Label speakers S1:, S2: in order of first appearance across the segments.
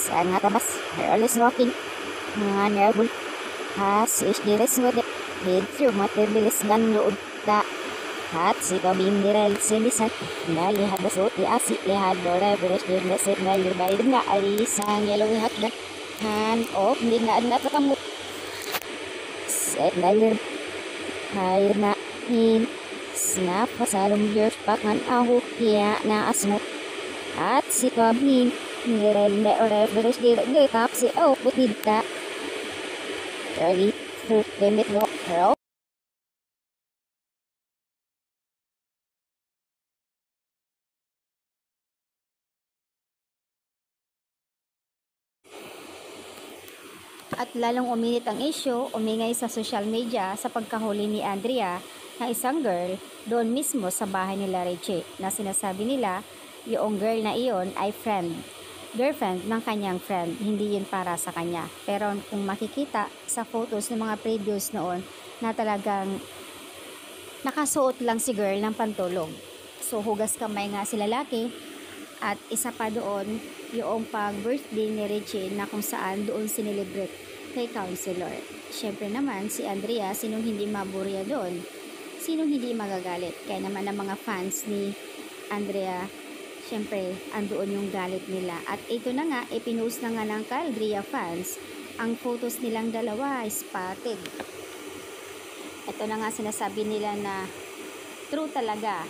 S1: Saan nga tabas? Hairless walking. Mga nervol. Hasis dires mo de. Medyo matibilis gan lood ta. Hat si kabin direl silisan. Nalihad na suot di asik lihad dora beres di mesit na lirbay nga alisang yellow hat na. Han op di nga na kamu. Set na lirb. Hair na hin. Snap pasalong years pakan ahu hiya na asmo. At si kabin nirel na ora beres di nga tap si oh putid ta. Early fruit limit no pro. At lalong uminit ang issue, umingay sa social media sa pagkahuli ni Andrea na isang girl doon mismo sa bahay nila Richie na sinasabi nila yung girl na iyon ay girlfriend ng kanyang friend, hindi yun para sa kanya. Pero kung makikita sa photos ng mga previews noon na talagang nakasuot lang si girl ng pantulog. So hugas kamay nga si lalaki at isa pa doon yung pag-birthday ni Richie na kung saan doon sinelebrate kay counselor. Siyempre naman si Andrea, sinong hindi maburya doon? Sinong hindi magagalit? Kaya naman ang mga fans ni Andrea, siyempre andoon yung galit nila. At ito na nga, ipinost na nga ng Caldria fans ang photos nilang dalawa spotted. Ito na nga sinasabi nila na true talaga,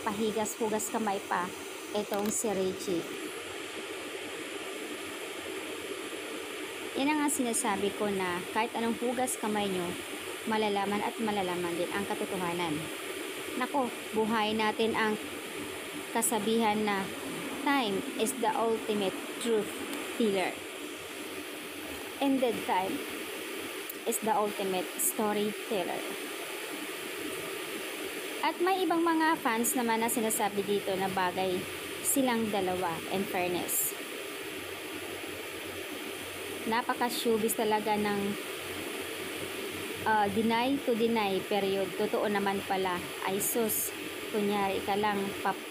S1: pahigas-hugas kamay pa itong si Richie. Yan nga sinasabi ko na kahit anong hugas kamay nyo, malalaman at malalaman din ang katotohanan. Nako, buhay natin ang kasabihan na time is the ultimate truth teller. And that time is the ultimate storyteller. At may ibang mga fans naman na sinasabi dito na bagay silang dalawa, in fairness. Napaka-showbiz talaga ng deny to deny period. Totoo naman pala ay sus. Kunyari ka lang,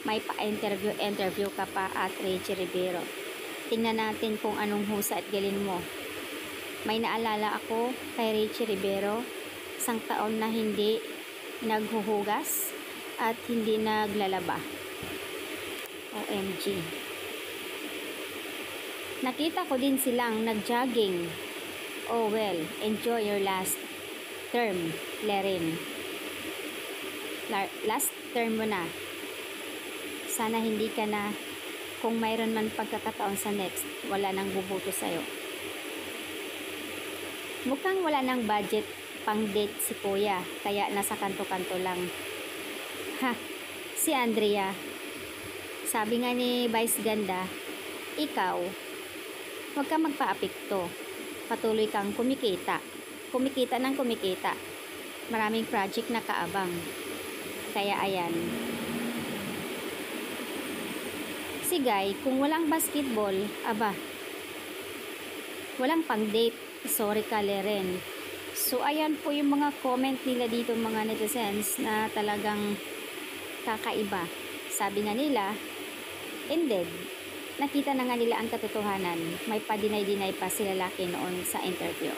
S1: may pa-interview ka pa at Richie Rivero. Tingnan natin kung anong husa at galing mo. May naalala ako kay Richie Rivero, isang taon na hindi naghuhugas at hindi naglalaba. OMG. Nakita ko din silang nag-jogging. Oh well, enjoy your last term, Lerin. Last term mo na. Sana hindi ka na, kung mayroon man pagkakataon sa next, wala nang bubuto sa'yo. Mukhang wala nang budget pang date si Kuya, kaya nasa kanto-kanto lang. Ha, si Andrea. Sabi nga ni Vice Ganda, ikaw, huwag kang magpa-apekto. Patuloy kang kumikita. Kumikita ng kumikita. Maraming project na kaabang. Kaya ayan. Si Guy, kung walang basketball, aba, walang pang-date. Sorry ka, Leren. So, ayan po yung mga comment nila dito mga netizens na talagang kakaiba. Sabi nga nila, indeed, nakita na nga nila ang katotohanan. May pa-deny-deny pa si lalaki noon sa interview.